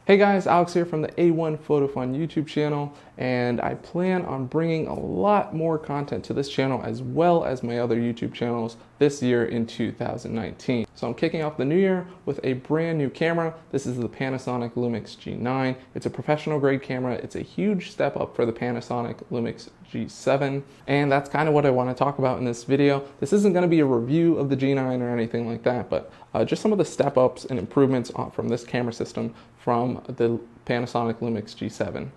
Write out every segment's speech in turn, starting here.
Hey guys, Alex here from the A1 Photo Fun YouTube channel, and I plan on bringing a lot more content to this channel as well as my other YouTube channels this year in 2019. So I'm kicking off the new year with a brand new camera. This is the Panasonic Lumix G9. It's a professional grade camera. It's a huge step up for the Panasonic Lumix G7, and that's kind of what I want to talk about in this video. This isn't going to be a review of the G9 or anything like that, but just some of the step ups and improvements from this camera system from the Panasonic Lumix G7.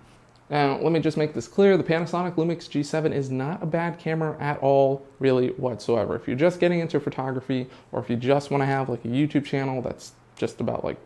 Now, let me just make this clear. The Panasonic Lumix G7 is not a bad camera at all, really, whatsoever. If you're just getting into photography, or if you just want to have like a YouTube channel that's just about like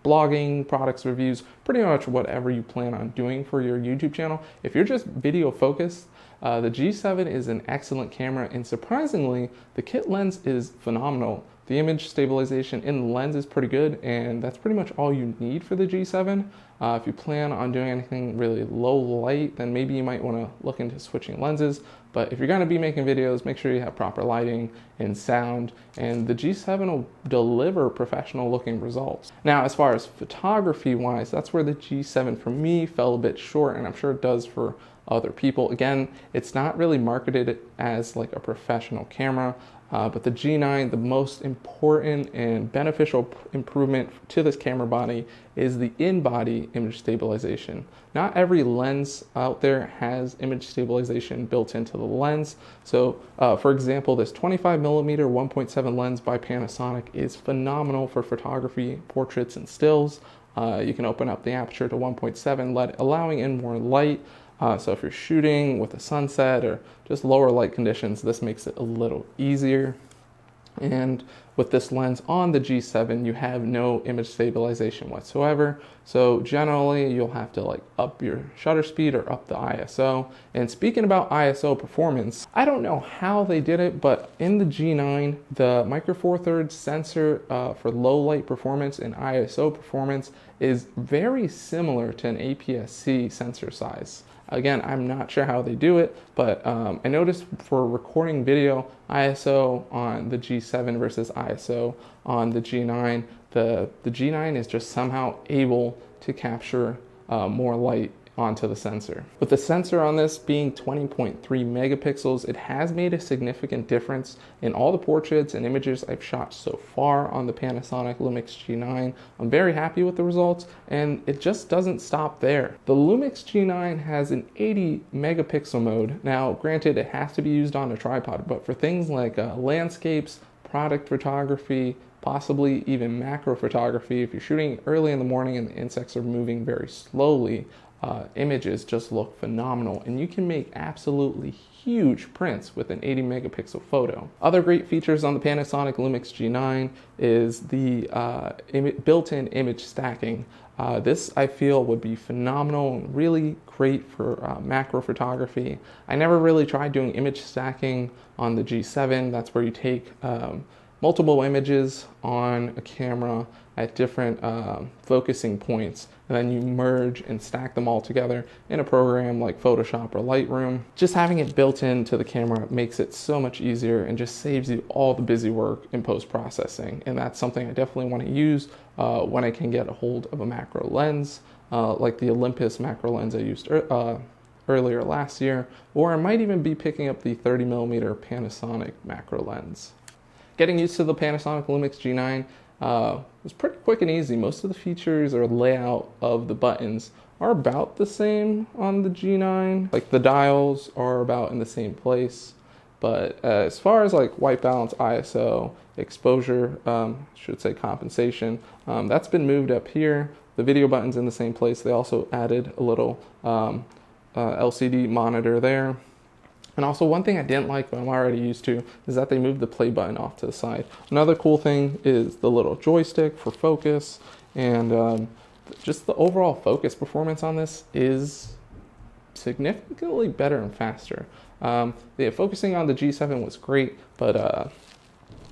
blogging, products, reviews, pretty much whatever you plan on doing for your YouTube channel. If you're just video focused, the G7 is an excellent camera, and surprisingly, the kit lens is phenomenal. The image stabilization in the lens is pretty good, and that's pretty much all you need for the G7. If you plan on doing anything really low light, then maybe you might want to look into switching lenses. But if you're going to be making videos, make sure you have proper lighting and sound, and the G7 will deliver professional looking results. Now, as far as photography wise, that's where the G7 for me fell a bit short, and I'm sure it does for other people. Again, it's not really marketed as like a professional camera. But the G9, the most important and beneficial improvement to this camera body is the in-body image stabilization. Not every lens out there has image stabilization built into the lens. So for example, this 25mm 1.7 lens by Panasonic is phenomenal for photography, portraits, and stills. You can open up the aperture to 1.7, allowing in more light. So if you're shooting with a sunset or just lower light conditions, this makes it a little easier. And with this lens on the G7, you have no image stabilization whatsoever. So generally, you'll have to like up your shutter speed or up the ISO. And speaking about ISO performance, I don't know how they did it, but in the G9, the Micro Four Thirds sensor for low light performance and ISO performance is very similar to an APS-C sensor size. Again, I'm not sure how they do it, but I noticed for recording video, ISO on the G7 versus ISO on the G9, the G9 is just somehow able to capture more light onto the sensor. With the sensor on this being 20.3 megapixels, it has made a significant difference in all the portraits and images I've shot so far on the Panasonic Lumix G9. I'm very happy with the results, and it just doesn't stop there. The Lumix G9 has an 80 megapixel mode. Now, granted, it has to be used on a tripod, but for things like landscapes, product photography, possibly even macro photography, if you're shooting early in the morning and the insects are moving very slowly, images just look phenomenal, and you can make absolutely huge prints with an 80 megapixel photo. Other great features on the Panasonic Lumix G9 is the built-in image stacking. This I feel would be phenomenal and really great for macro photography. I never really tried doing image stacking on the G7. That's where you take multiple images on a camera at different focusing points, and then you merge and stack them all together in a program like Photoshop or Lightroom. Just having it built into the camera makes it so much easier and just saves you all the busy work in post-processing, and that's something I definitely want to use when I can get a hold of a macro lens, like the Olympus macro lens I used earlier last year, or I might even be picking up the 30mm Panasonic macro lens. Getting used to the Panasonic Lumix G9 was pretty quick and easy. Most of the features or layout of the buttons are about the same on the G9. Like the dials are about in the same place. But as far as like white balance, ISO, exposure, should say compensation, that's been moved up here. The video button's in the same place. They also added a little LCD monitor there. And also one thing I didn't like, but I'm already used to, is that they moved the play button off to the side. Another cool thing is the little joystick for focus, and just the overall focus performance on this is significantly better and faster. Focusing on the G7 was great, but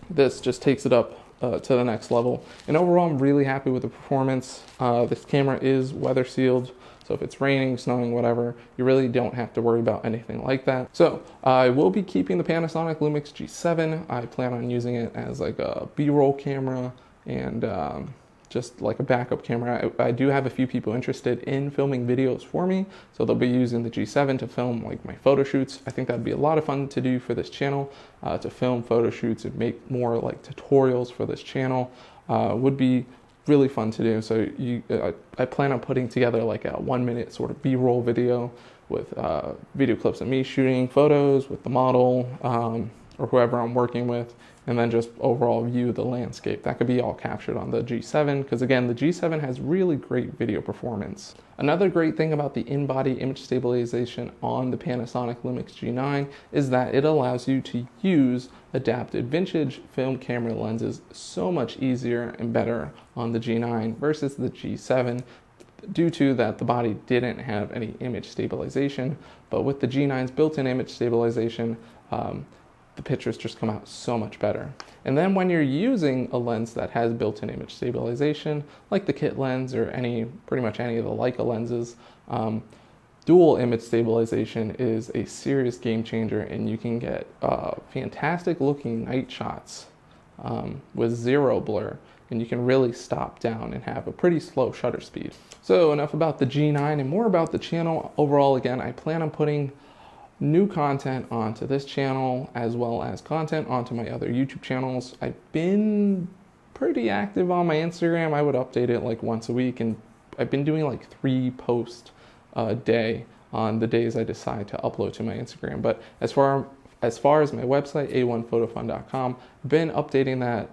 this just takes it up to the next level. And overall, I'm really happy with the performance. This camera is weather sealed, so if it's raining, snowing, whatever, you really don't have to worry about anything like that. So I will be keeping the Panasonic Lumix G7. I plan on using it as like a B-roll camera and just like a backup camera. I do have a few people interested in filming videos for me, so they'll be using the G7 to film like my photo shoots. I think that'd be a lot of fun to do for this channel, to film photo shoots and make more like tutorials for this channel. Would be really fun to do. So I plan on putting together like a 1-minute sort of B-roll video with video clips of me shooting photos with the model or whoever I'm working with, and then just overall view of the landscape. That could be all captured on the G7, because again, the G7 has really great video performance. Another great thing about the in-body image stabilization on the Panasonic Lumix G9 is that it allows you to use adapted vintage film camera lenses so much easier and better on the G9 versus the G7, due to that the body didn't have any image stabilization. But with the G9's built-in image stabilization, the pictures just come out so much better. And then when you're using a lens that has built-in image stabilization, like the kit lens or pretty much any of the Leica lenses, dual image stabilization is a serious game changer, and you can get fantastic looking night shots with zero blur, and you can really stop down and have a pretty slow shutter speed. So enough about the G9 and more about the channel. Overall, again, I plan on putting new content onto this channel as well as content onto my other YouTube channels. I've been pretty active on my Instagram. I would update it like once a week, and I've been doing like 3 posts a day on the days I decide to upload to my Instagram. But as far as my website, a1photofun.com, I've been updating that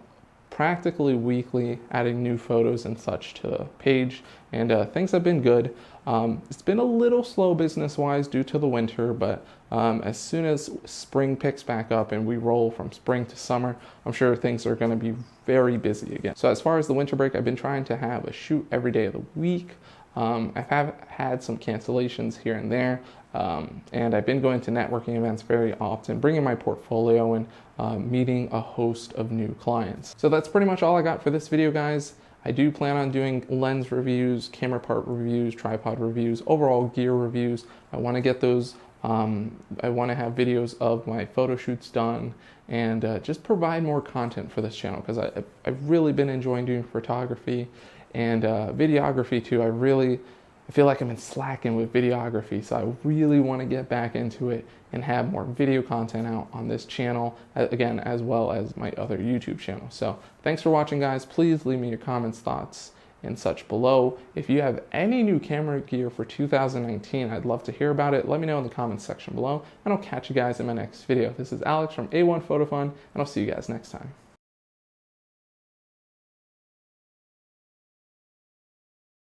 practically weekly, adding new photos and such to the page, and things have been good. It's been a little slow business-wise due to the winter, but as soon as spring picks back up and we roll from spring to summer, I'm sure things are going to be very busy again. So as far as the winter break, I've been trying to have a shoot every day of the week. I have had some cancellations here and there, and I've been going to networking events very often, bringing my portfolio and meeting a host of new clients. So that's pretty much all I got for this video, guys. I do plan on doing lens reviews, camera part reviews, tripod reviews, overall gear reviews. I want to get those, I want to have videos of my photo shoots done, and just provide more content for this channel, because I've really been enjoying doing photography and videography too. I feel like I've been slacking with videography, so I really want to get back into it and have more video content out on this channel, again, as well as my other YouTube channel. So thanks for watching, guys. Please leave me your comments, thoughts, and such below. If you have any new camera gear for 2019, I'd love to hear about it. Let me know in the comments section below, and I'll catch you guys in my next video. This is Alex from A1 Photo Fun, and I'll see you guys next time.